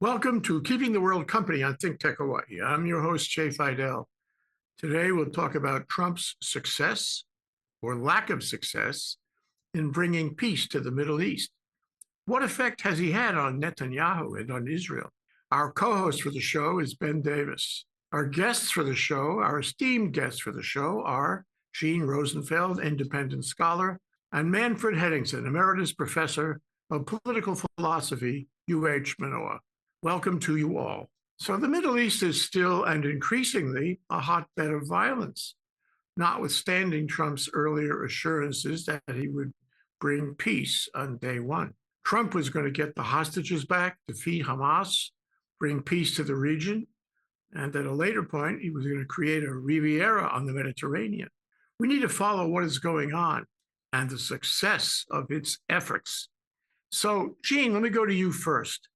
Welcome to Keeping the World Company on ThinkTech Hawaii. I'm your host, Jay Fidell. Today, we'll talk about Trump's success or lack of success in bringing peace to the Middle East. What effect has he had on Netanyahu and on Israel? Our co-host for the show is Ben Davis. Our guests for the show, our esteemed guests for the show are Gene Rosenfeld, independent scholar, and Manfred Henningsen, emeritus professor of political philosophy, UH Manoa. Welcome to you all. So the Middle East is still and increasingly a hotbed of violence, notwithstanding Trump's earlier assurances that he would bring peace on day one. Trump was going to get the hostages back, defeat Hamas, bring peace to the region, and at a later point, he was going to create a Riviera on the Mediterranean. We need to follow what is going on and the success of its efforts. So, Gene, let me go to you first.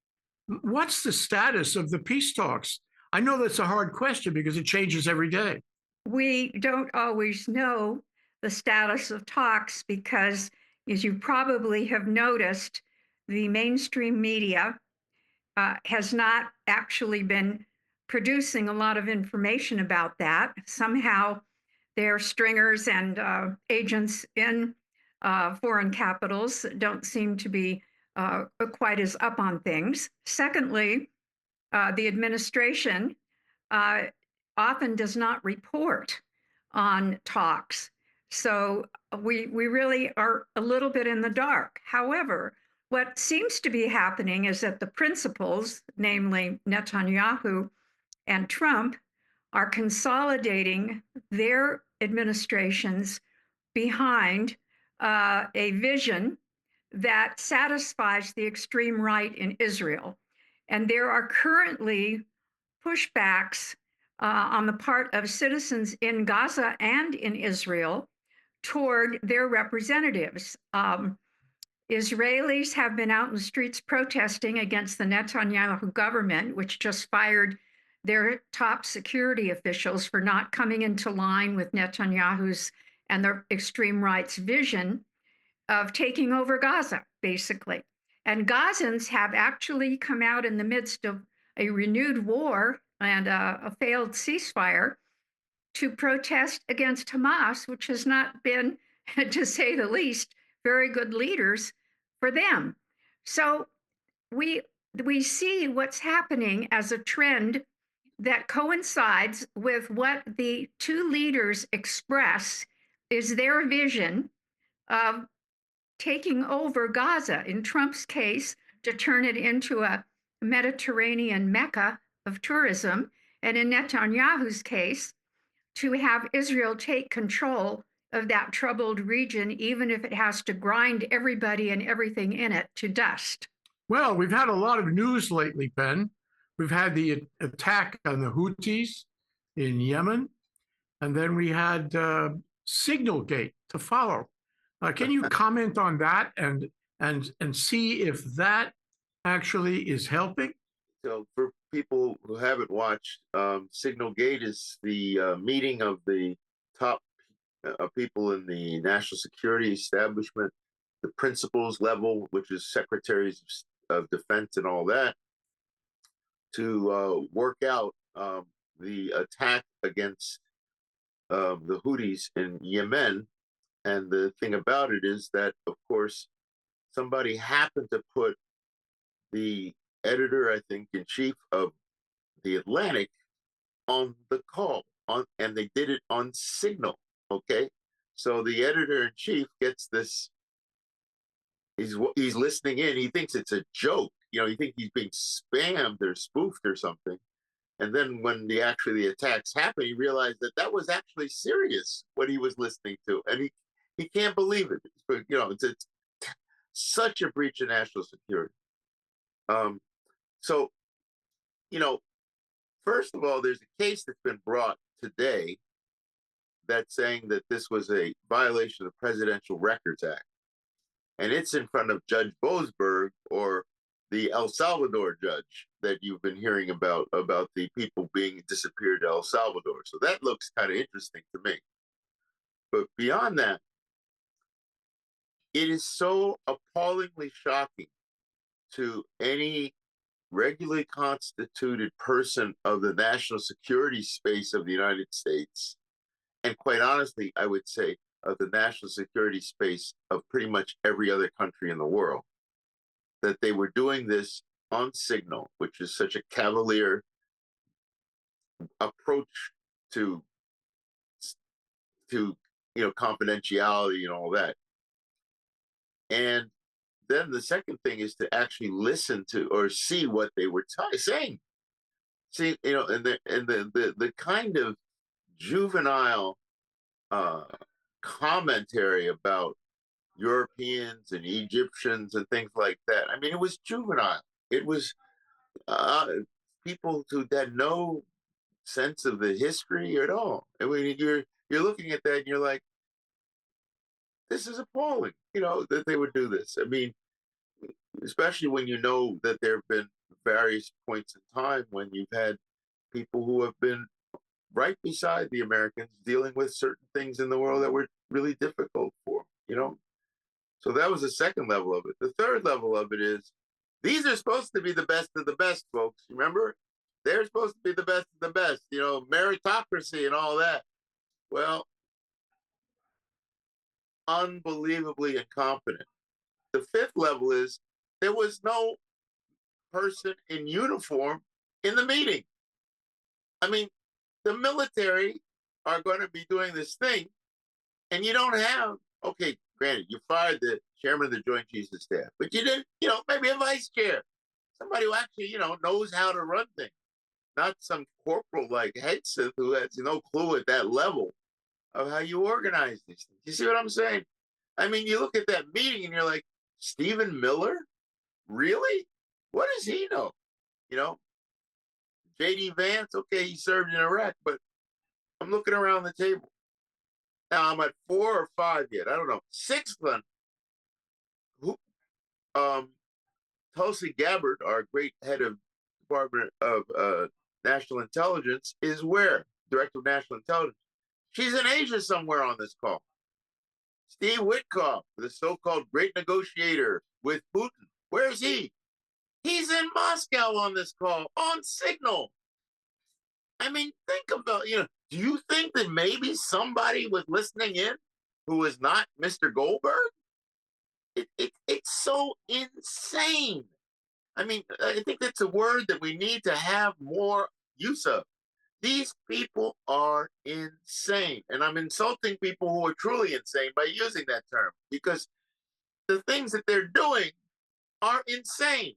What's the status of the peace talks? I know that's a hard question because it changes every day. We don't always know the status of talks because, as you probably have noticed, the mainstream media has not actually been producing a lot of information about that. Somehow, their stringers and agents in foreign capitals don't seem to be quite as up on things. Secondly, the administration often does not report on talks. So we really are a little bit in the dark. However, what seems to be happening is that the principals, namely Netanyahu and Trump, are consolidating their administrations behind a vision that satisfies the extreme right in Israel. And there are currently pushbacks on the part of citizens in Gaza and in Israel toward their representatives. Israelis have been out in the streets protesting against the Netanyahu government, which just fired their top security officials for not coming into line with Netanyahu's and the extreme right's vision of taking over Gaza, basically. And Gazans have actually come out in the midst of a renewed war and a failed ceasefire to protest against Hamas, which has not been, to say the least, very good leaders for them. So we see what's happening as a trend that coincides with what the two leaders express is their vision of taking over Gaza, in Trump's case, to turn it into a Mediterranean mecca of tourism, and in Netanyahu's case, to have Israel take control of that troubled region, even if it has to grind everybody and everything in it to dust. Well, we've had a lot of news lately, Ben. We've had the attack on the Houthis in Yemen, and then we had Signalgate to follow. Can you comment on that and see if that actually is helping? So for people who haven't watched, Signalgate is the meeting of the top people in the national security establishment, the principals level, which is secretaries of defense and all that, to work out the attack against the Houthis in Yemen. And the thing about it is that, of course, somebody happened to put the editor, I think, in chief of the Atlantic on the call, and they did it on Signal. Okay, so the editor in chief gets this. He's listening in. He thinks it's a joke. He thinks he's being spammed or spoofed or something. And then when the attacks happened, he realized that was actually serious what he was listening to, and he can't believe it. It's such a breach of national security. So, first of all, there's a case that's been brought today that's saying that this was a violation of the Presidential Records Act. And it's in front of Judge Boasberg, or the El Salvador judge that you've been hearing about the people being disappeared to El Salvador. So that looks kind of interesting to me. But beyond that, it is so appallingly shocking to any regularly constituted person of the national security space of the United States, and quite honestly, I would say of the national security space of pretty much every other country in the world, that they were doing this on signal, which is such a cavalier approach to confidentiality and all that. And then the second thing is to actually listen to or see what they were saying. See, and the kind of juvenile commentary about Europeans and Egyptians and things like that. I mean, it was juvenile. It was people who had no sense of the history at all. I mean, you're looking at that and you're like, this is appalling, that they would do this. I mean, especially when you know that there have been various points in time when you've had people who have been right beside the Americans dealing with certain things in the world that were really difficult for them, So that was the second level of it. The third level of it is these are supposed to be the best of the best, folks. Remember? They're supposed to be the best of the best, meritocracy and all that. Well, unbelievably incompetent. The fifth level is there was no person in uniform in the meeting. I mean, the military are going to be doing this thing, and you don't have, okay, granted, you fired the chairman of the Joint Chiefs of Staff, but you didn't, maybe a vice chair, somebody who actually, knows how to run things, not some corporal like Henningsen who has no clue at that level of how you organize these things. You see what I'm saying? I mean, you look at that meeting and you're like, Stephen Miller? Really? What does he know? J.D. Vance, okay, he served in Iraq, but I'm looking around the table. Now I'm at 4 or 5 yet. I don't know. Sixth one, Tulsi Gabbard, our great head of Department of National Intelligence, is where? Director of National Intelligence. She's in Asia somewhere on this call. Steve Witkoff, the so-called great negotiator with Putin, where is he? He's in Moscow on this call, on signal. I mean, think about, do you think that maybe somebody was listening in who is not Mr. Goldberg? It's so insane. I mean, I think that's a word that we need to have more use of. These people are insane. And I'm insulting people who are truly insane by using that term because the things that they're doing are insane.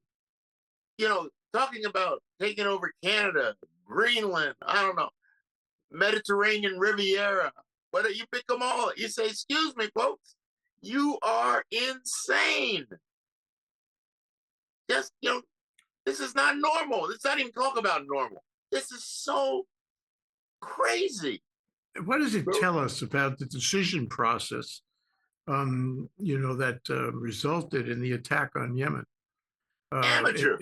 Talking about taking over Canada, Greenland, I don't know, Mediterranean Riviera, whether you pick them all, you say, excuse me, folks, you are insane. Just, this is not normal. Let's not even talk about normal. This is so crazy. What does it tell us about the decision process, that resulted in the attack on Yemen? Amateur.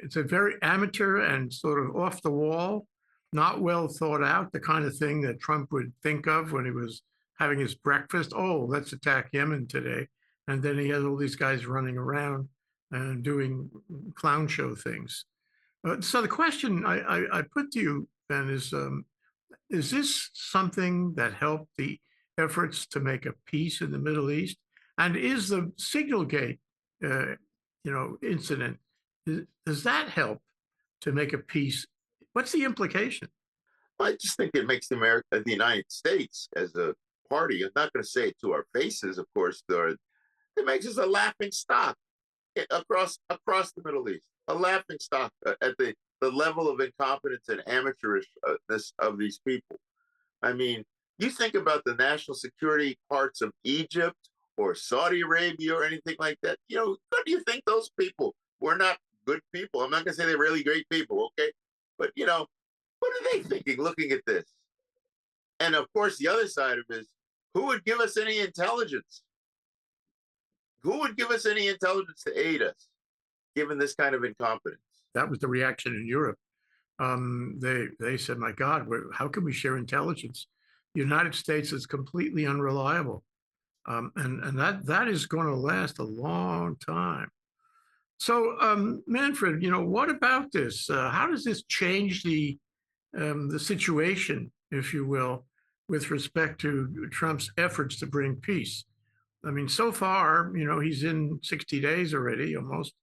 It's a very amateur and sort of off the wall, not well thought out, the kind of thing that Trump would think of when he was having his breakfast. Oh, let's attack Yemen today. And then he has all these guys running around and doing clown show things. So the question I put to you, Ben, is this something that helped the efforts to make a peace in the Middle East? And is the Signalgate incident, does that help to make a peace? What's the implication? I just think it makes the United States as a party, I'm not going to say it to our faces, of course, it makes us a laughing stock across the Middle East, a laughing stock at the level of incompetence and amateurishness of these people. I mean, you think about the national security parts of Egypt or Saudi Arabia or anything like that. What do you think those people were not good people? I'm not going to say they're really great people, okay? But, what are they thinking looking at this? And of course, the other side of it is, who would give us any intelligence? Who would give us any intelligence to aid us, given this kind of incompetence? That was the reaction in Europe. They said, my God, how can we share intelligence? The United States is completely unreliable. And that is going to last a long time. So, Manfred, what about this? How does this change the situation, if you will, with respect to Trump's efforts to bring peace? I mean, so far, he's in 60 days already, almost,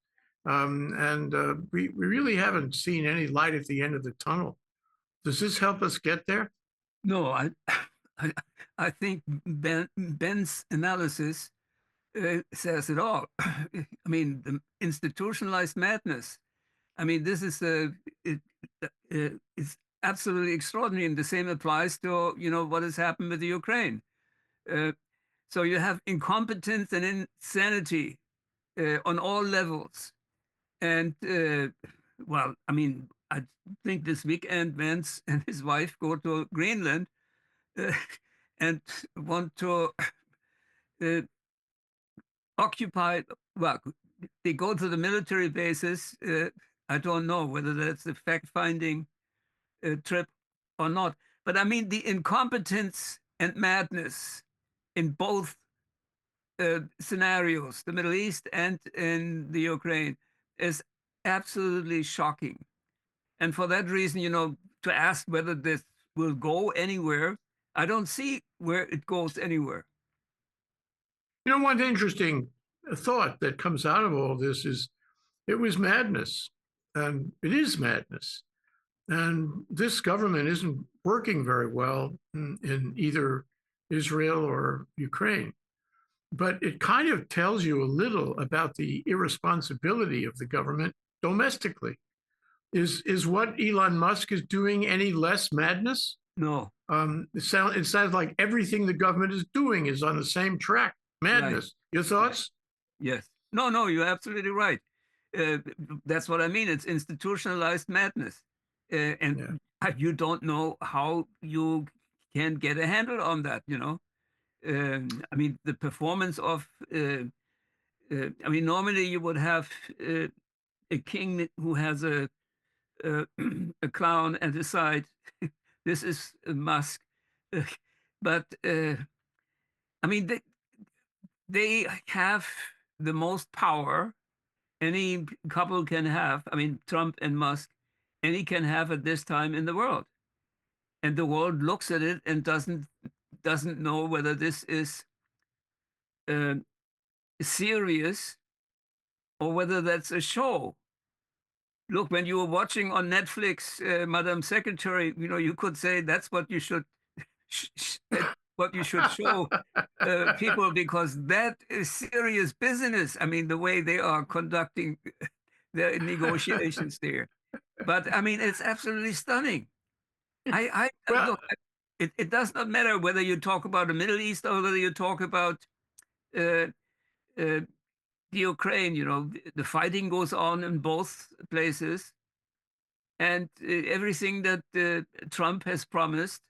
and we really haven't seen any light at the end of the tunnel. Does this help us get there? No, I, I think Ben's analysis says it all. I mean, the institutionalized madness. I mean, this is it's absolutely extraordinary, and the same applies to what has happened with the Ukraine. Uh, so you have incompetence and insanity on all levels, and well, I mean, I think this weekend Vance and his wife go to Greenland uh, and want to uh, occupy. Well, they go to the military bases. I don't know whether that's a fact-finding trip or not. But I mean, the incompetence and madness in both scenarios, the Middle East and in the Ukraine, is absolutely shocking. And for that reason, to ask whether this will go anywhere, I don't see where it goes anywhere. One interesting thought that comes out of all this is it was madness, and it is madness. And this government isn't working very well in either Israel or Ukraine. But it kind of tells you a little about the irresponsibility of the government domestically. Is what Elon Musk is doing any less madness? No, It sounds like everything the government is doing is on the same track. Madness. Right. Your thoughts? Yes. No, you're absolutely right. That's what I mean. It's institutionalized madness. And you don't know how you can get a handle on that, I mean, the performance of, I mean, normally you would have a king who has a clown at his side. This is a Musk. But, I mean, they have the most power any couple can have. I mean, Trump and Musk, any can have at this time in the world. And the world looks at it and doesn't know whether this is uh, serious or whether that's a show. Look, when you were watching on Netflix, Madam Secretary, you could say that's what you should what you should show people, because that is serious business. I mean, the way they are conducting their negotiations there. But I mean, it's absolutely stunning. Well, Look, it does not matter whether you talk about the Middle East or whether you talk about uh, the Ukraine. The fighting goes on in both places, and everything that Trump has promised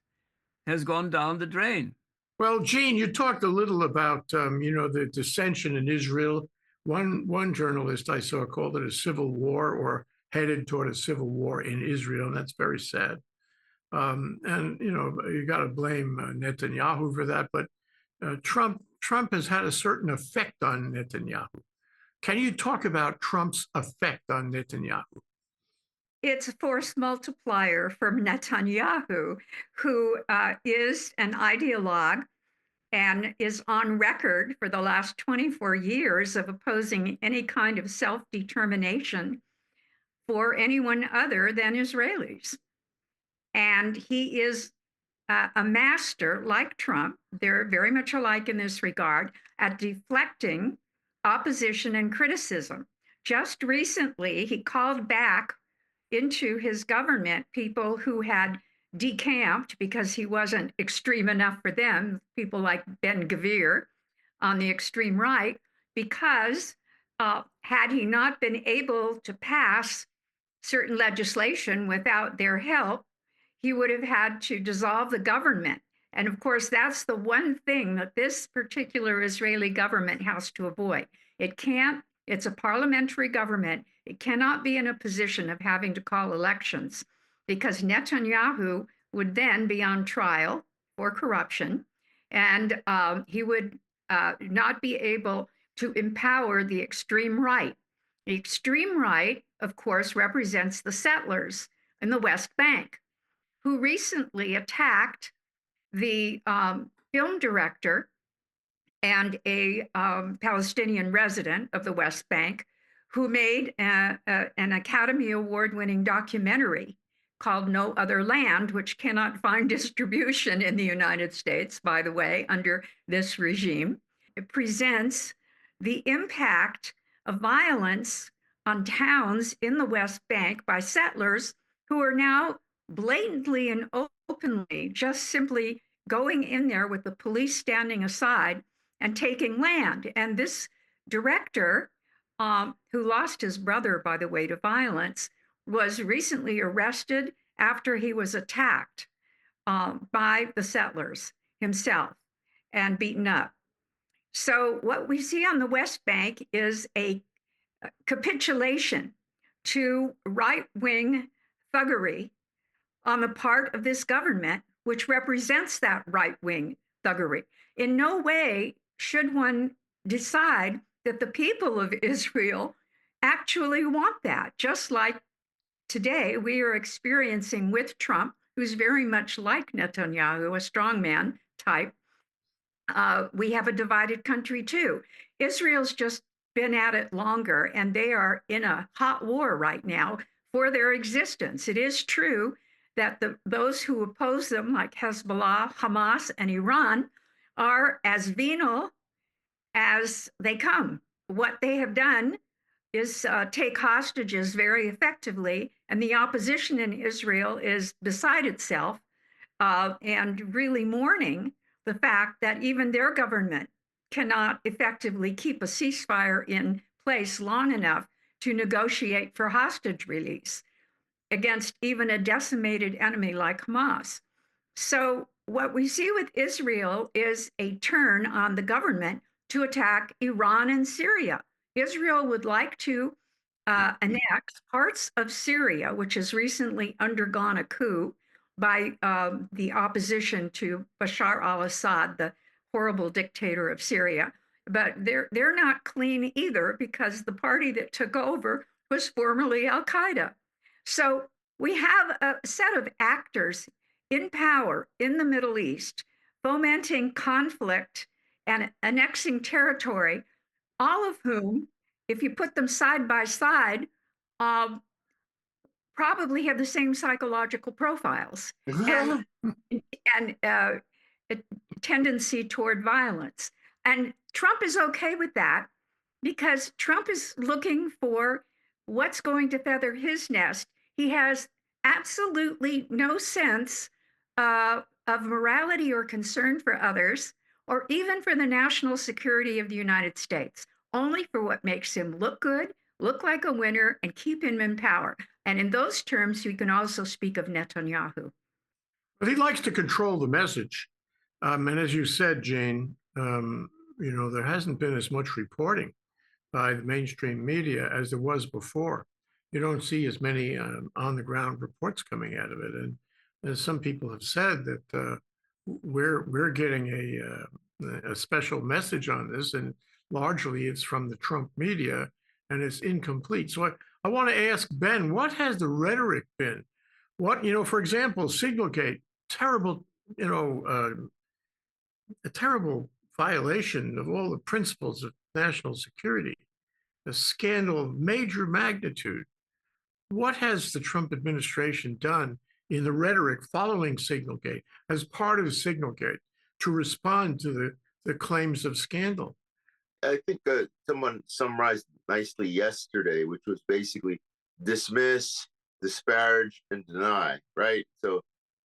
has gone down the drain. Well, Gene, you talked a little about the dissension in Israel. One journalist I saw called it a civil war, or headed toward a civil war in Israel, and that's very sad. And you got to blame Netanyahu for that, but Trump has had a certain effect on Netanyahu. Can you talk about Trump's effect on Netanyahu? It's a force multiplier from Netanyahu, who is an ideologue and is on record for the last 24 years of opposing any kind of self-determination for anyone other than Israelis. And he is a master, like Trump, they're very much alike in this regard, at deflecting opposition and criticism. Just recently, he called back into his government people who had decamped because he wasn't extreme enough for them, people like Ben-Gvir on the extreme right, because had he not been able to pass certain legislation without their help, he would have had to dissolve the government. And of course, that's the one thing that this particular Israeli government has to avoid. It's a parliamentary government. It cannot be in a position of having to call elections, because Netanyahu would then be on trial for corruption, and he would not be able to empower the extreme right. The extreme right, of course, represents the settlers in the West Bank, who recently attacked the film director and a Palestinian resident of the West Bank who made an Academy Award-winning documentary called No Other Land, which cannot find distribution in the United States, by the way, under this regime. It presents the impact of violence on towns in the West Bank by settlers who are now blatantly and openly just simply going in there with the police standing aside and taking land. And this director, who lost his brother, by the way, to violence, was recently arrested after he was attacked by the settlers himself and beaten up. So what we see on the West Bank is a capitulation to right-wing thuggery on the part of this government, which represents that right-wing thuggery. In no way should one decide that the people of Israel actually want that, just like today we are experiencing with Trump, who's very much like Netanyahu, a strongman type. We have a divided country too. Israel's just been at it longer, and they are in a hot war right now for their existence. It is true that those who oppose them, like Hezbollah, Hamas, and Iran, are as venal as they come. What they have done is take hostages very effectively, and the opposition in Israel is beside itself and really mourning the fact that even their government cannot effectively keep a ceasefire in place long enough to negotiate for hostage release against even a decimated enemy like Hamas. So what we see with Israel is a turn on the government to attack Iran and Syria. Israel would like to annex parts of Syria, which has recently undergone a coup by the opposition to Bashar al-Assad, the horrible dictator of Syria. But they're not clean either, because the party that took over was formerly al-Qaeda. So we have a set of actors in power in the Middle East, fomenting conflict and annexing territory, all of whom, if you put them side by side, probably have the same psychological profiles and a tendency toward violence. And Trump is okay with that, because Trump is looking for what's going to feather his nest. He has absolutely no sense of morality or concern for others, or even for the national security of the United States, only for what makes him look good, look like a winner, and keep him in power. And in those terms, you can also speak of Netanyahu. But he likes to control the message. And as you said, Jane, there hasn't been as much reporting by the mainstream media as there was before. You don't see as many on-the-ground reports coming out of it. And as some people have said, that we're getting a special message on this, and largely it's from the Trump media, and it's incomplete. So I want to ask Ben, what has the rhetoric been? What, for example, Signalgate, terrible, a terrible violation of all the principles of national security, a scandal of major magnitude. What has the Trump administration done in the rhetoric following Signalgate, as part of Signalgate, to respond to the claims of scandal? I think someone summarized nicely yesterday, which was basically dismiss, disparage, and deny, right? So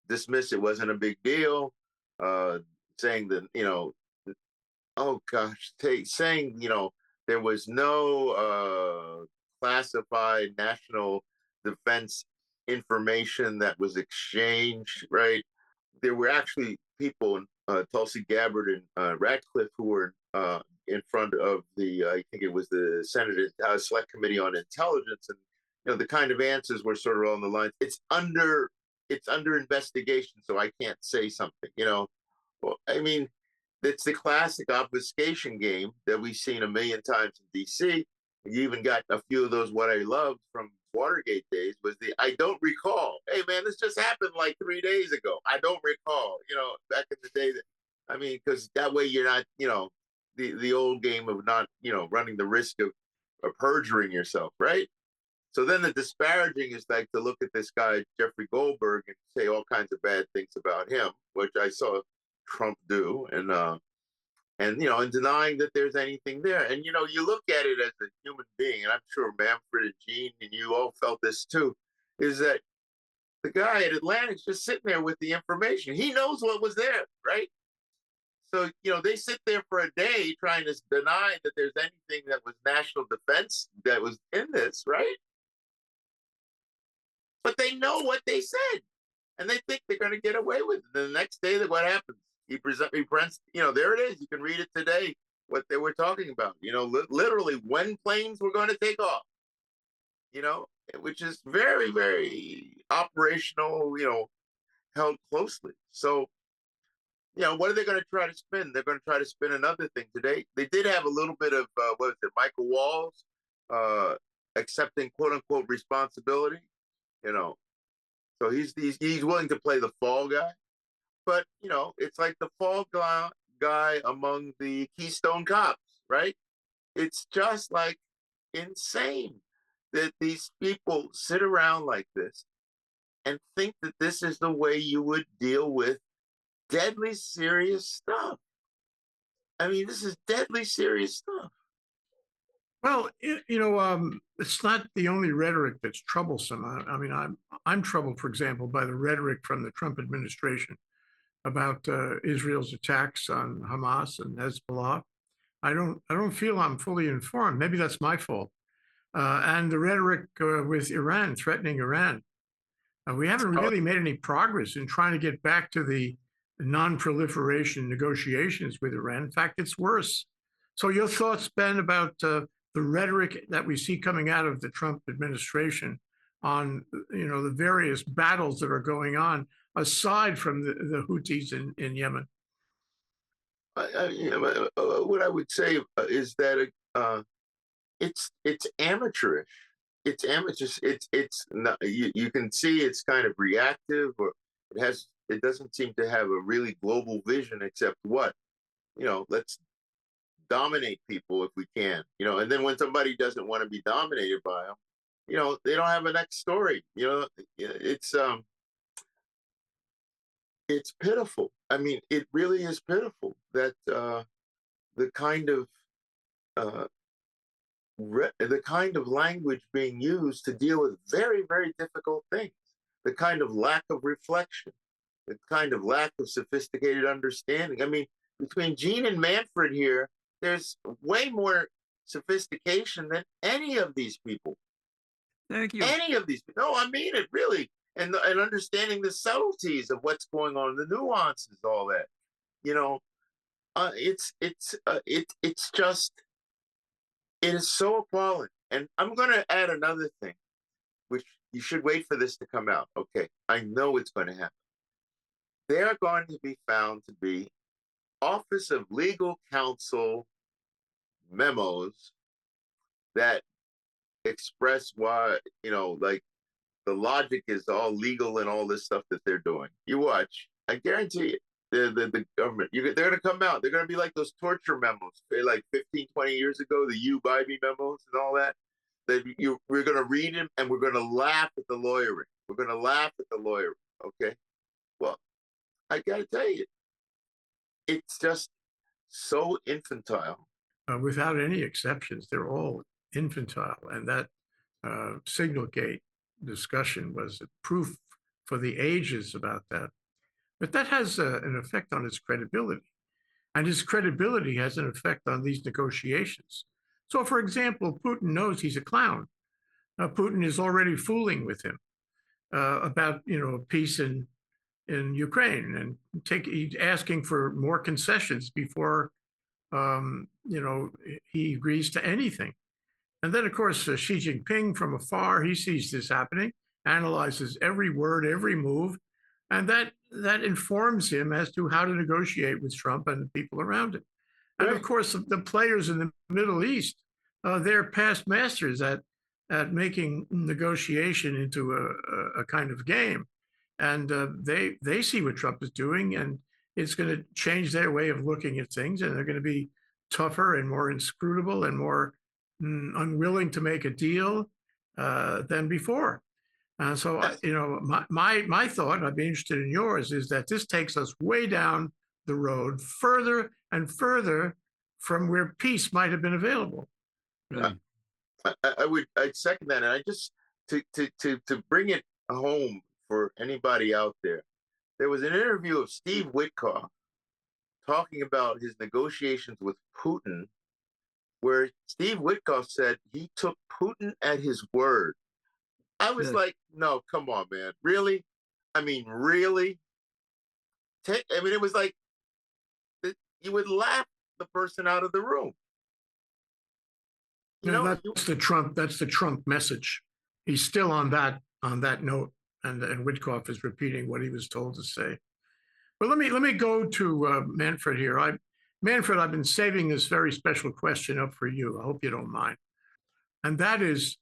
dismiss, it wasn't a big deal, saying that, saying, there was no classified national defense information that was exchanged, right? There were actually people, Tulsi Gabbard and Ratcliffe, who were in front of I think it was the Senate Select Committee on Intelligence, and the kind of answers were sort of on the lines, it's under investigation, so I can't say something. Well, I mean, it's the classic obfuscation game that we've seen a million times in DC. you even got a few of those what I loved from Watergate days was the I don't recall. Hey man, this just happened like 3 days ago. I don't recall. Back in the day. I mean, because that way you're not, the old game of not, running the risk of perjuring yourself, right? So then the disparaging is like to look at this guy Jeffrey Goldberg and say all kinds of bad things about him, which I saw Trump do, and denying that there's anything there. And you look at it as a human being, and I'm sure Manfred and Gene and you all felt this too, is that the guy at Atlantic's just sitting there with the information. He knows what was there, right? So, they sit there for a day trying to deny that there's anything that was national defense that was in this, right? But they know what they said, and they think they're going to get away with it. The next day, what happens? He presents, there it is. You can read it today, what they were talking about. Literally when planes were going to take off, which is very, very operational, held closely. So, what are they going to try to spin? They're going to try to spin another thing today. They did have a little bit of, Michael Walls accepting quote unquote responsibility, so he's willing to play the fall guy. But, it's like the fall guy among the Keystone Cops, right? It's just like insane that these people sit around like this and think that this is the way you would deal with deadly serious stuff. I mean, this is deadly serious stuff. Well, it's not the only rhetoric that's troublesome. I mean, I'm troubled, for example, by the rhetoric from the Trump administration about Israel's attacks on Hamas and Hezbollah. I don't feel I'm fully informed. Maybe that's my fault. And the rhetoric with Iran, threatening Iran. We haven't really made any progress in trying to get back to the non-proliferation negotiations with Iran. In fact, it's worse. So your thoughts, Ben, about the rhetoric that we see coming out of the Trump administration on, the various battles that are going on, aside from the Houthis in Yemen? What I would say is that it's amateurish. It's amateurish. It's not, you can see it's kind of reactive, or it doesn't seem to have a really global vision, except what, let's dominate people if we can, and then when somebody doesn't want to be dominated by them, they don't have a next story. It's pitiful. I mean, it really is pitiful that the kind of language being used to deal with very, very difficult things, the kind of lack of reflection, the kind of lack of sophisticated understanding. I mean, between Gene and Manfred here, there's way more sophistication than any of these people. Thank you. Any of these people. No, I mean it, really. And understanding the subtleties of what's going on, the nuances, all that. It's just, it is so appalling. And I'm going to add another thing, which you should wait for this to come out. Okay, I know it's going to happen. They are going to be found to be Office of Legal Counsel memos that express why, like the logic is all legal and all this stuff that they're doing. You watch, I guarantee it. The government, they're going to come out. They're going to be like those torture memos, like 15, 20 years ago, the you buy me memos and all that. We're going to read them and we're going to laugh at the lawyering. We're going to laugh at the lawyering. Okay. Well, I got to tell you, it's just so infantile. Without any exceptions, they're all infantile. And that Signalgate discussion was proof for the ages about that. But that has an effect on his credibility. And his credibility has an effect on these negotiations. So, for example, Putin knows he's a clown. Putin is already fooling with him about, peace in Ukraine, and he's asking for more concessions before, he agrees to anything. And then, of course, Xi Jinping from afar, he sees this happening, analyzes every word, every move, and that informs him as to how to negotiate with Trump and the people around him. And of course, the players in the Middle East, they're past masters at making negotiation into a kind of game, and they see what Trump is doing, and it's going to change their way of looking at things, and they're going to be tougher and more inscrutable and more unwilling to make a deal than before. So, my thought, I'd be interested in yours, is that this takes us way down the road, further and further from where peace might have been available. Right. I'd second that, and I just to bring it home for anybody out there. There was an interview of Steve Witkoff talking about his negotiations with Putin, where Steve Witkoff said he took Putin at his word. I was like, no, come on, man. Really? I mean, really? It was like you would laugh the person out of the room. That's the Trump message. He's still on that note, and Witkoff is repeating what he was told to say. But let me go to Manfred here. Manfred, I've been saving this very special question up for you. I hope you don't mind. And that is,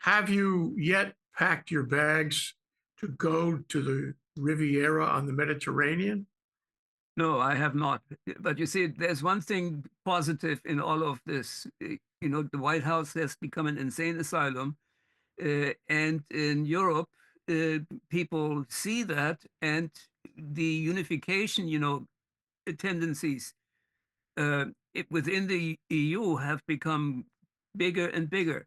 have you yet packed your bags to go to the Riviera on the Mediterranean? No, I have not. But you see, there's one thing positive in all of this. The White House has become an insane asylum. And in Europe, people see that, and the unification, tendencies within the EU have become bigger and bigger.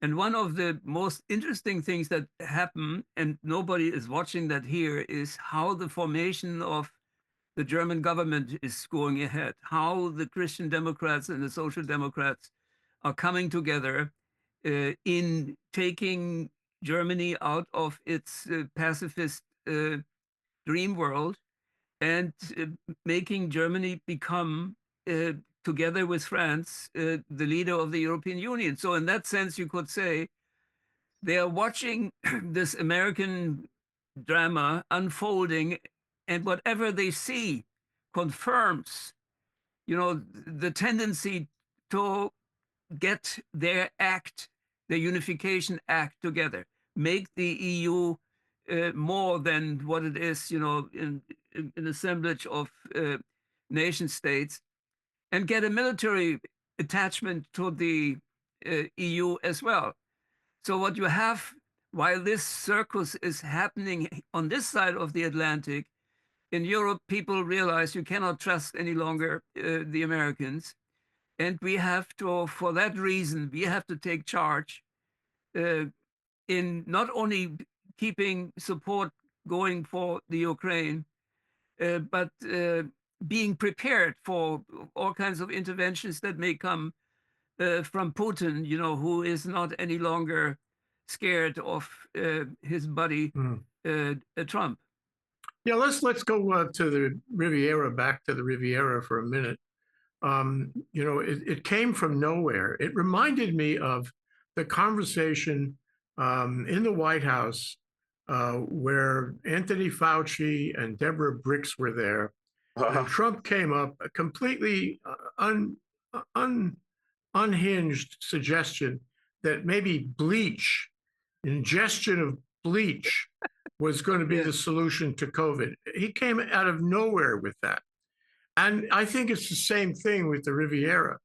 And one of the most interesting things that happen, and nobody is watching that here, is how the formation of the German government is going ahead, how the Christian Democrats and the Social Democrats are coming together in taking Germany out of its pacifist dream world and making Germany become, together with France, the leader of the European Union. So in that sense, you could say they are watching this American drama unfolding, and whatever they see confirms, the tendency to get their unification act together, make the EU more than what it is, in an assemblage of nation states, and get a military attachment to the EU as well. So what you have, while this circus is happening on this side of the Atlantic, in Europe, people realize you cannot trust any longer the Americans. And we have to, for that reason, we have to take charge in not only keeping support going for the Ukraine, but being prepared for all kinds of interventions that may come from Putin, who is not any longer scared of his buddy Trump. Yeah, let's go to the Riviera, back to the Riviera for a minute. It came from nowhere. It reminded me of the conversation in the White House where Anthony Fauci and Deborah Bricks were there. And Trump came up, a completely unhinged suggestion that maybe ingestion of bleach was going to be the solution to COVID. He came out of nowhere with that. And I think it's the same thing with the Riviera.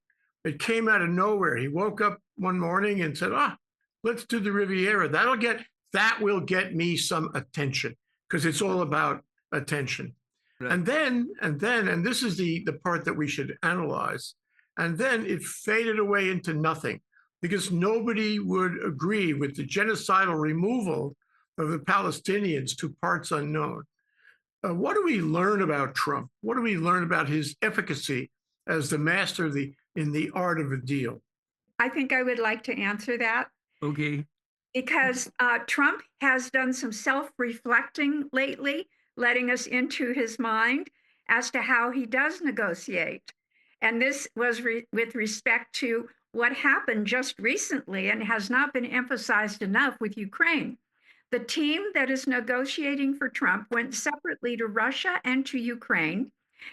It came out of nowhere. He woke up one morning and said, let's do the Riviera. That will get me some attention, because it's all about attention. Right. And then, this is the part that we should analyze. And then it faded away into nothing, because nobody would agree with the genocidal removal of the Palestinians to parts unknown. What do we learn about Trump? What do we learn about his efficacy as the master in the art of a deal? I think I would like to answer that. Okay. Because Trump has done some self-reflecting lately, letting us into his mind as to how he does negotiate. And this was with respect to what happened just recently and has not been emphasized enough with Ukraine. The team that is negotiating for Trump went separately to Russia and to Ukraine.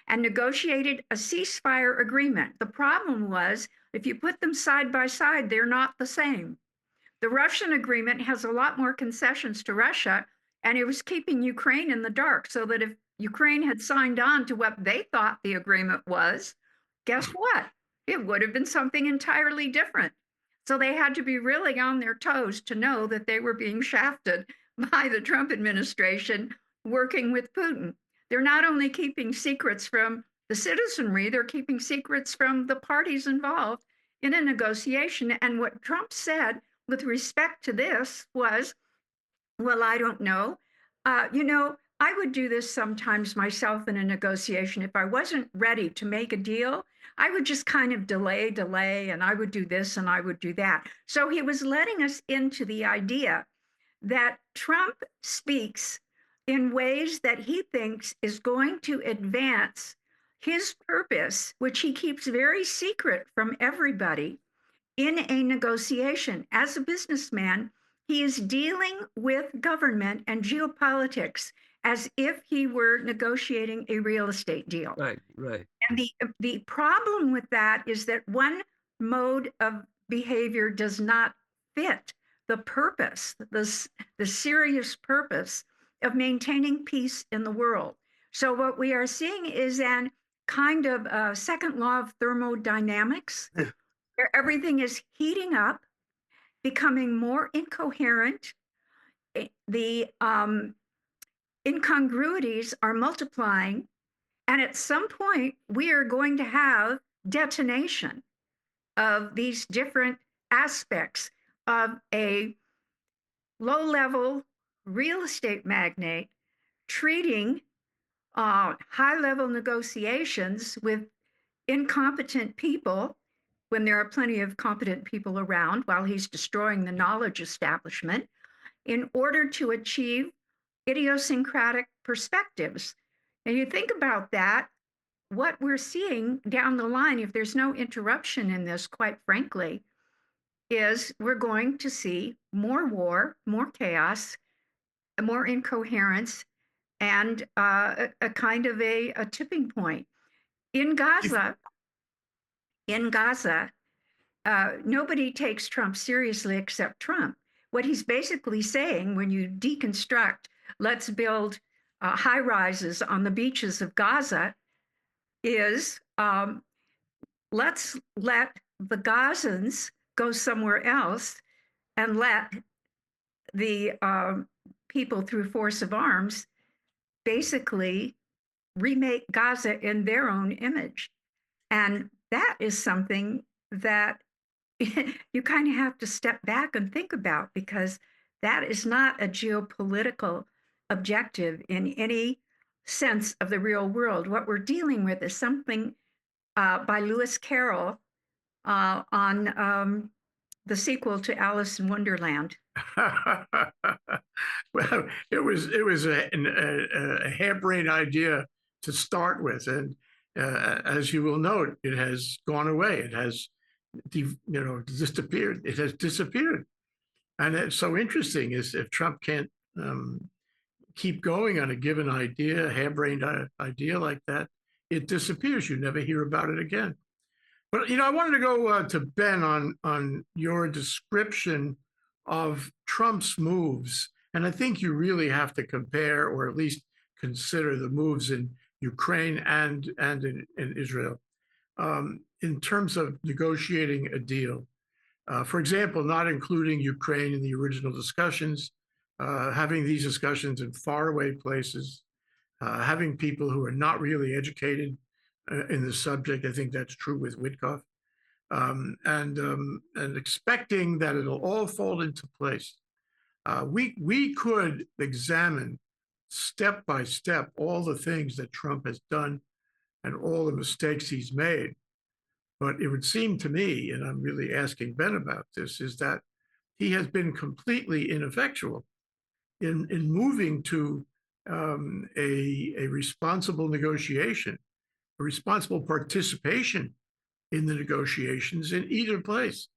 and negotiated a ceasefire agreement. The problem was, if you put them side by side, they're not the same. The Russian agreement has a lot more concessions to Russia, and it was keeping Ukraine in the dark, so that if Ukraine had signed on to what they thought the agreement was, guess what? It would have been something entirely different. So they had to be really on their toes to know that they were being shafted by the Trump administration working with Putin. They're not only keeping secrets from the citizenry, they're keeping secrets from the parties involved in a negotiation. And what Trump said with respect to this was, well, I don't know. I would do this sometimes myself in a negotiation. If I wasn't ready to make a deal, I would just kind of delay, and I would do this and I would do that. So he was letting us into the idea that Trump speaks in ways that he thinks is going to advance his purpose, which he keeps very secret from everybody, in a negotiation. As a businessman, he is dealing with government and geopolitics as if he were negotiating a real estate deal. Right, right. And the problem with that is that one mode of behavior does not fit the purpose, the serious purpose of maintaining peace in the world. So what we are seeing is an kind of second law of thermodynamics, where everything is heating up, becoming more incoherent. The incongruities are multiplying. And at some point, we are going to have detonation of these different aspects of a low-level real estate magnate treating high-level negotiations with incompetent people when there are plenty of competent people around, while he's destroying the knowledge establishment, in order to achieve idiosyncratic perspectives. And you think about that, what we're seeing down the line, if there's no interruption in this, quite frankly, is we're going to see more war, more chaos, more incoherence, and a kind of a tipping point. In Gaza, nobody takes Trump seriously except Trump. What he's basically saying, when you deconstruct, let's build high rises on the beaches of Gaza, is let's let the Gazans go somewhere else and let the people through force of arms basically remake Gaza in their own image. And that is something that you kind of have to step back and think about, because that is not a geopolitical objective in any sense of the real world. What we're dealing with is something by Lewis Carroll on the sequel to Alice in Wonderland. Well, it was a harebrained idea to start with, and as you will note, it has gone away. It has, disappeared. It has disappeared, and it's so interesting is if Trump can't keep going on a given idea, a harebrained idea like that, it disappears. You never hear about it again. But I wanted to go to Ben on your description of Trump's moves, and I think you really have to compare, or at least consider, the moves in Ukraine and in Israel in terms of negotiating a deal. For example, not including Ukraine in the original discussions, having these discussions in faraway places, having people who are not really educated in the subject. I think that's true with Witkoff, and expecting that it'll all fall into place. We could examine step by step all the things that Trump has done and all the mistakes he's made. But it would seem to me, and I'm really asking Ben about this, is that he has been completely ineffectual in moving to a responsible negotiation, a responsible participation in the negotiations in either place.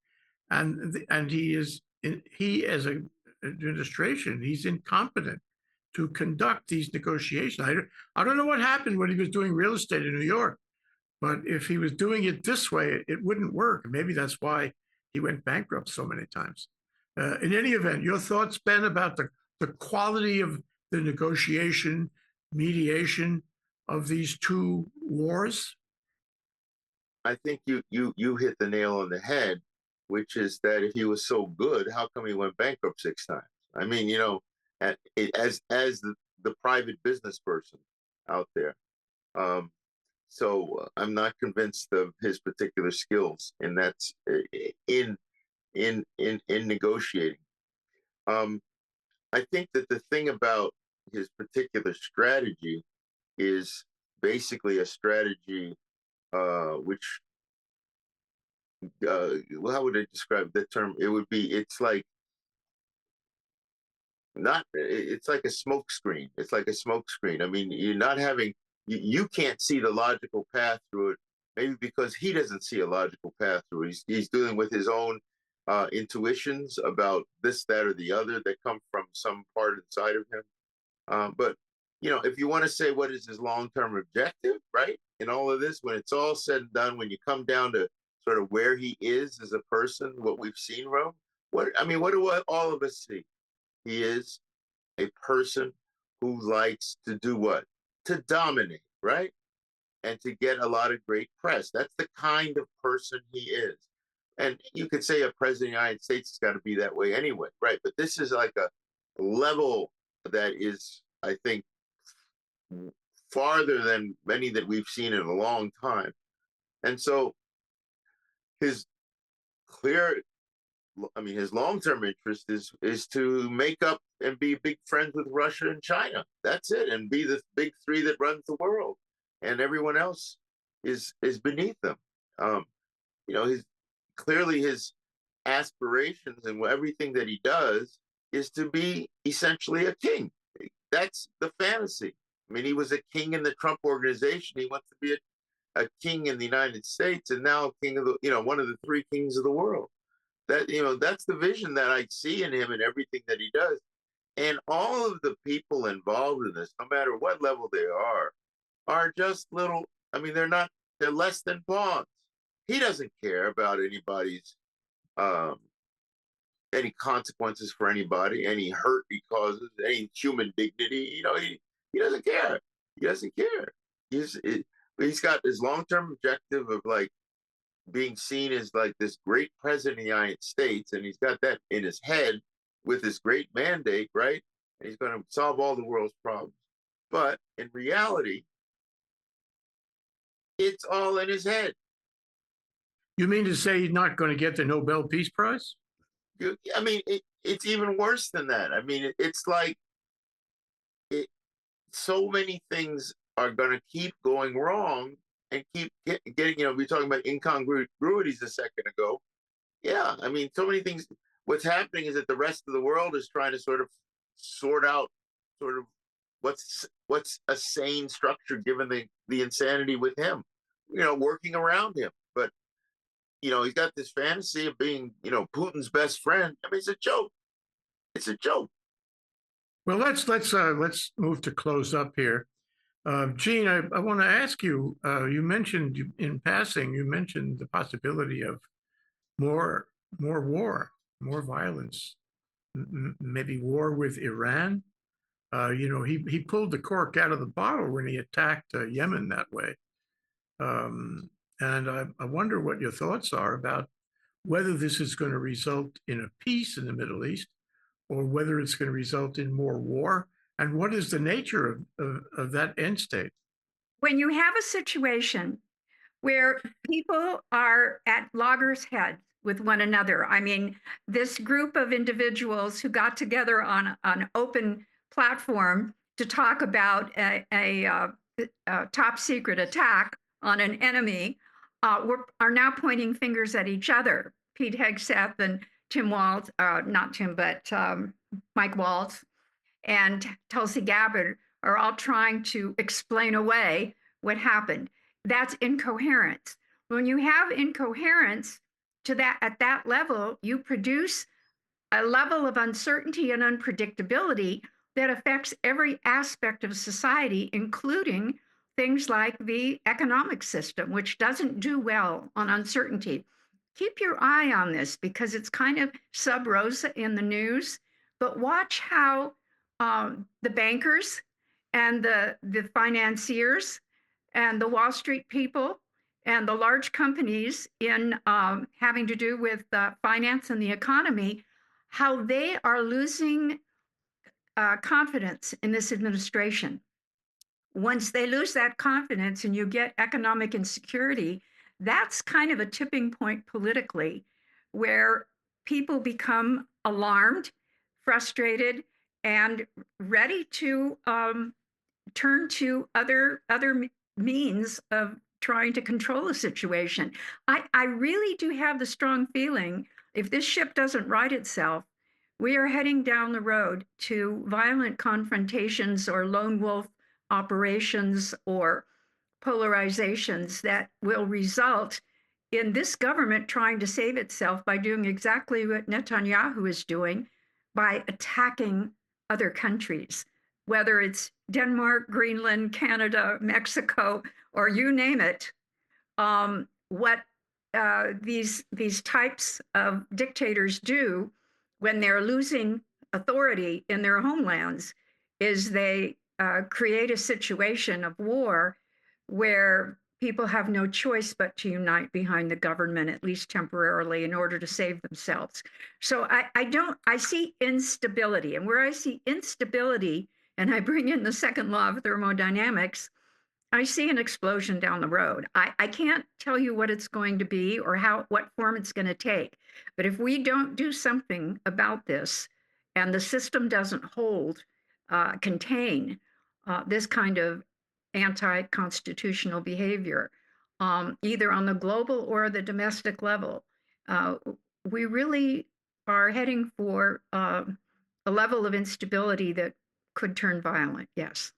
And he as an administration, he's incompetent to conduct these negotiations. I don't know what happened when he was doing real estate in New York, but if he was doing it this way, it wouldn't work. Maybe that's why he went bankrupt so many times. In any event, your thoughts, Ben, about the quality of the negotiation, mediation of these two wars? I think you hit the nail on the head, which is that if he was so good, how come he went bankrupt 6 times? I mean, as the private business person out there. So I'm not convinced of his particular skills, and that's in negotiating. I think that the thing about his particular strategy is basically a strategy which well, how would I describe the term? It's like it's like a smoke screen. It's like a smoke screen. I mean, you're not having, you can't see the logical path through it, maybe because he doesn't see a logical path through it. He's dealing with his own intuitions about this, that, or the other that come from some part inside of him. But, if you want to say what is his long-term objective, right, in all of this, when it's all said and done, when you come down to sort of where he is as a person, what we've seen, Rome, what do all of us see? He is a person who likes to do what? To dominate, right? And to get a lot of great press. That's the kind of person he is. And you could say a president of the United States has got to be that way anyway, right? But this is like a level that is, I think, farther than many that we've seen in a long time. And so his long-term interest is to make up and be big friends with Russia and China. That's it, and be the big three that runs the world, and everyone else is beneath them. His aspirations and everything that he does is to be essentially a king. That's the fantasy. I mean, he was a king in the Trump organization. He wants to be a king in the United States, and now king of one of the 3 kings of the world. That's the vision that I see in him and everything that he does. And all of the people involved in this, no matter what level they are just little, they're less than pawns. He doesn't care about anybody's, any consequences for anybody, any hurt he causes, any human dignity. He doesn't care. He doesn't care. He's got his long-term objective of like being seen as like this great president of the United States, and he's got that in his head with this great mandate, right? And he's going to solve all the world's problems. But in reality, it's all in his head. You mean to say he's not going to get the Nobel Peace Prize? It's even worse than that. It's like so many things are going to keep going wrong and keep getting, we were talking about incongruities a second ago. Yeah, so many things. What's happening is that the rest of the world is trying to sort of sort out sort of what's a sane structure given the insanity with him, working around him. But, he's got this fantasy of being, Putin's best friend. It's a joke. It's a joke. Well, let's move to close up here. Gene, I want to ask you, you mentioned in passing, the possibility of more war, more violence, maybe war with Iran. He pulled the cork out of the bottle when he attacked Yemen that way. And I wonder what your thoughts are about whether this is going to result in a peace in the Middle East or whether it's going to result in more war. And what is the nature of that end state? When you have a situation where people are at loggerheads with one another, this group of individuals who got together on an open platform to talk about a top secret attack on an enemy are now pointing fingers at each other. Pete Hegseth and Tim Walz, not Tim, but Mike Waltz and Tulsi Gabbard are all trying to explain away what happened. That's incoherence. When you have incoherence at that level, you produce a level of uncertainty and unpredictability that affects every aspect of society, including things like the economic system, which doesn't do well on uncertainty. Keep your eye on this because it's kind of sub rosa in the news, but watch how the bankers and the financiers and the Wall Street people and the large companies in having to do with finance and the economy, how they are losing confidence in this administration. Once they lose that confidence and you get economic insecurity, that's kind of a tipping point politically where people become alarmed, frustrated, and ready to turn to other means of trying to control the situation. I really do have the strong feeling if this ship doesn't right itself, we are heading down the road to violent confrontations or lone wolf operations or polarizations that will result in this government trying to save itself by doing exactly what Netanyahu is doing by attacking other countries, whether it's Denmark, Greenland, Canada, Mexico, or you name it. What these types of dictators do when they're losing authority in their homelands is they create a situation of war where people have no choice but to unite behind the government, at least temporarily, in order to save themselves. So I see instability. And where I see instability, and I bring in the second law of thermodynamics, I see an explosion down the road. I can't tell you what it's going to be or what form it's going to take. But if we don't do something about this and the system doesn't contain this kind of anti-constitutional behavior, either on the global or the domestic level, we really are heading for a level of instability that could turn violent, yes.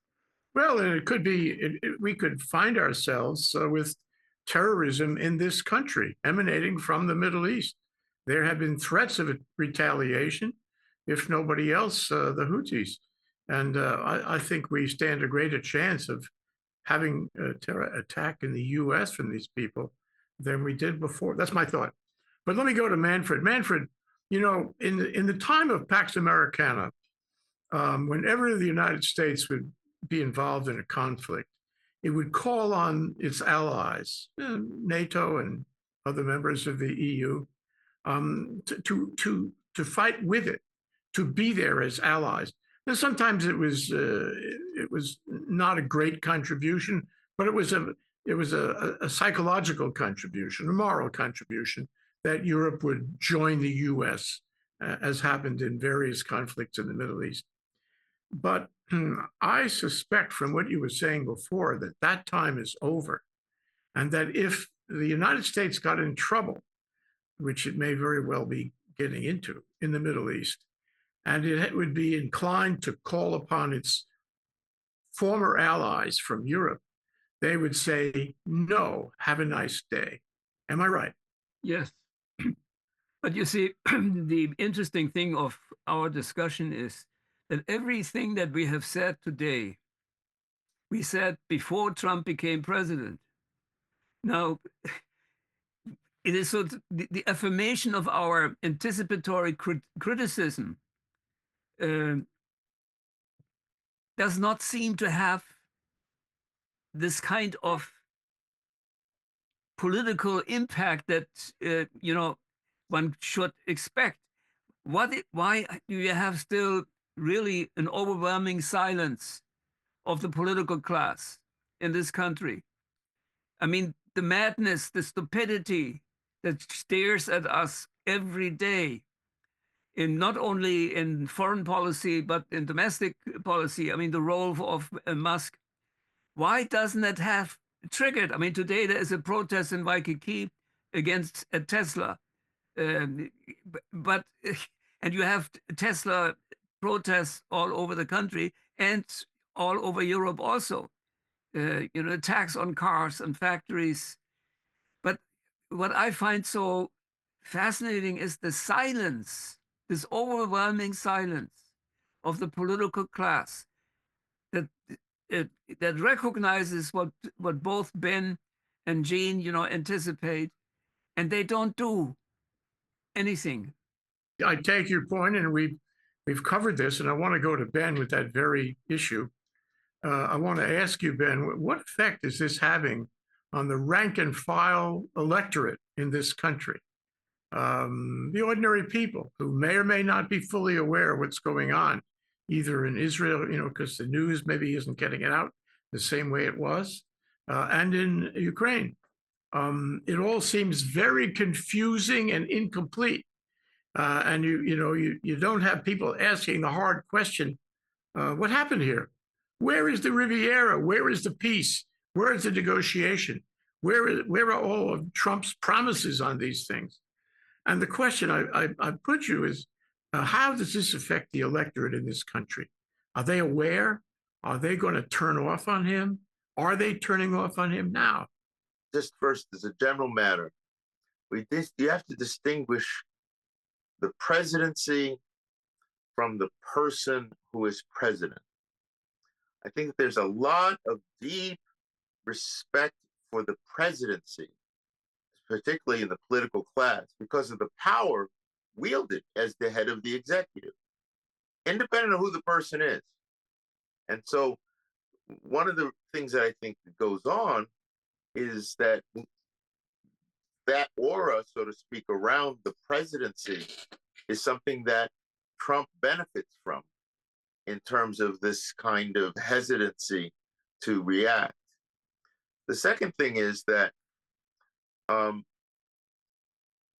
Well, and it could be, we could find ourselves with terrorism in this country emanating from the Middle East. There have been threats of retaliation, if nobody else, the Houthis. And I think we stand a greater chance of having a terror attack in the US from these people than we did before. That's my thought. But let me go to Manfred. Manfred, you know, in the time of Pax Americana, whenever the United States would be involved in a conflict, it would call on its allies, NATO and other members of the EU, to fight with it, to be there as allies. Now, sometimes it was not a great contribution, but it was a psychological contribution, a moral contribution that Europe would join the U.S. As happened in various conflicts in the Middle East. But I suspect from what you were saying before that that time is over, and that if the United States got in trouble, which it may very well be getting into in the Middle East, and it would be inclined to call upon its former allies from Europe, they would say, no, have a nice day. Am I right? Yes. But you see, the interesting thing of our discussion is that everything that we have said today, we said before Trump became president. Now, it is so the affirmation of our anticipatory criticism does not seem to have this kind of political impact that one should expect. Why do you have still really an overwhelming silence of the political class in this country? I mean, the madness, the stupidity that stares at us every day, in not only in foreign policy but in domestic policy. I mean, the role of Musk. Why doesn't it have triggered? I mean, today there is a protest in Waikiki against Tesla, but and you have Tesla protests all over the country and all over Europe also. Attacks on cars and factories. But what I find so fascinating is the silence, this overwhelming silence of the political class that that recognizes what both Ben and Jean, anticipate, and they don't do anything. I take your point, and we've covered this, and I want to go to Ben with that very issue. I want to ask you, Ben, what effect is this having on the rank and file electorate in this country? The ordinary people who may or may not be fully aware of what's going on, either in Israel, because the news maybe isn't getting it out the same way it was, and in Ukraine. It all seems very confusing and incomplete. And you don't have people asking the hard question, what happened here? Where is the Riviera? Where is the peace? Where is the negotiation? Where are all of Trump's promises on these things? And the question I put you is, how does this affect the electorate in this country? Are they aware? Are they going to turn off on him? Are they turning off on him now? Just first, as a general matter, you have to distinguish the presidency from the person who is president. I think that there's a lot of deep respect for the presidency, particularly in the political class, because of the power wielded as the head of the executive, independent of who the person is. And so one of the things that I think that goes on is that aura, so to speak, around the presidency is something that Trump benefits from in terms of this kind of hesitancy to react. The second thing is that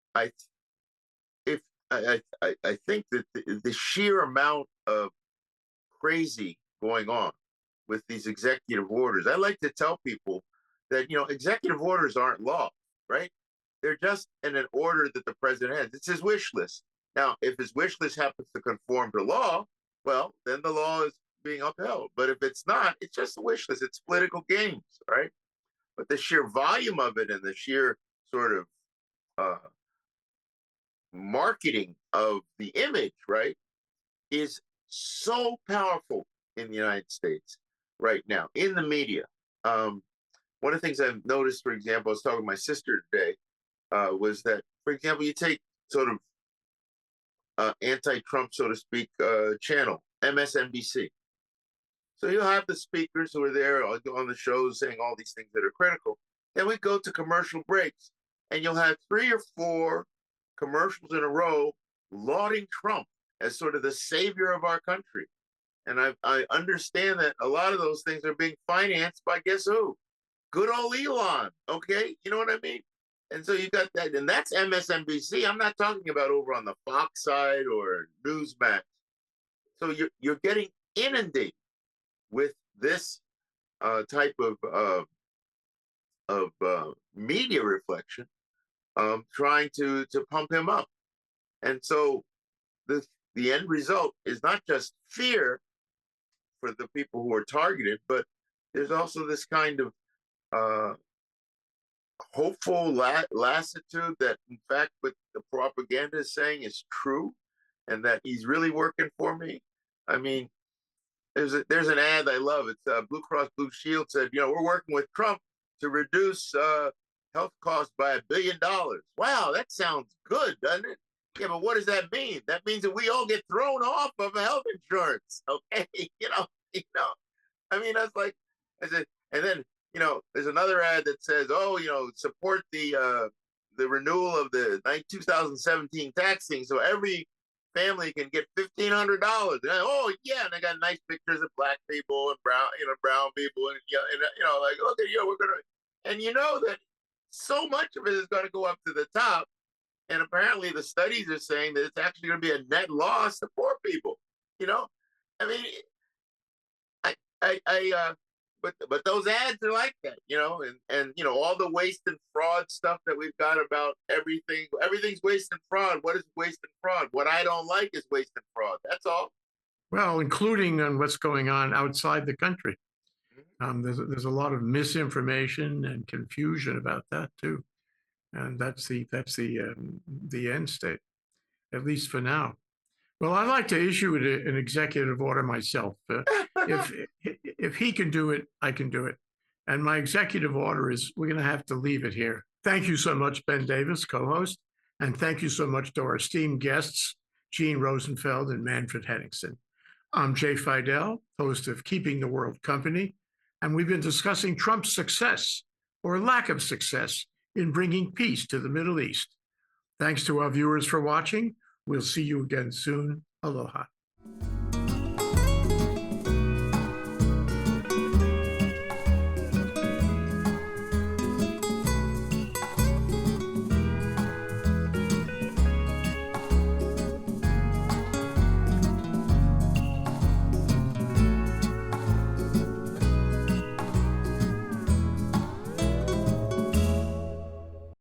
I think that the sheer amount of crazy going on with these executive orders, I like to tell people that, executive orders aren't law, right? They're just an order that the president has. It's his wish list. Now, if his wish list happens to conform to law, well, then the law is being upheld. But if it's not, it's just a wish list. It's political games, right? But the sheer volume of it and the sheer sort of marketing of the image, right, is so powerful in the United States right now in the media. One of the things I've noticed, for example, I was talking to my sister today, was that, for example, you take sort of anti-Trump, so to speak, channel, MSNBC. So you'll have the speakers who are there on the shows saying all these things that are critical. Then we go to commercial breaks, and you'll have 3 or 4 commercials in a row lauding Trump as sort of the savior of our country. And I understand that a lot of those things are being financed by guess who? Good old Elon, okay? You know what I mean? And so you got that, and that's MSNBC. I'm not talking about over on the Fox side or Newsmax. So you're getting inundated with this type of media reflection, trying to pump him up. And so the end result is not just fear for the people who are targeted, but there's also this kind of hopeful lassitude that, in fact, what the propaganda is saying is true, and that he's really working for me. I mean, there's an ad I love. It's Blue Cross Blue Shield said, we're working with Trump to reduce health costs by $1 billion. Wow, that sounds good, doesn't it? Yeah, but what does that mean? That means that we all get thrown off of health insurance. Okay, I mean, that's like, I said, and then there's another ad that says, support the renewal of the 2017 tax thing, so every family can get $1,500. Oh yeah, and they got nice pictures of black people and brown people, and like, look at we're gonna, and that so much of it is going to go up to the top, and apparently the studies are saying that it's actually going to be a net loss to poor people. I mean, but those ads are like that, and all the waste and fraud stuff that we've got about everything's waste and fraud. What is waste and fraud? What I don't like is waste and fraud. That's all. Well, including on what's going on outside the country. There's a lot of misinformation and confusion about that too, and that's the end state, at least for now. Well, I'd like to issue an executive order myself. If he can do it, I can do it. And my executive order is we're going to have to leave it here. Thank you so much, Ben Davis, co-host. And thank you so much to our esteemed guests, Gene Rosenfeld and Manfred Henningsen. I'm Jay Fidell, host of Keeping the World Company, and we've been discussing Trump's success or lack of success in bringing peace to the Middle East. Thanks to our viewers for watching. We'll see you again soon. Aloha.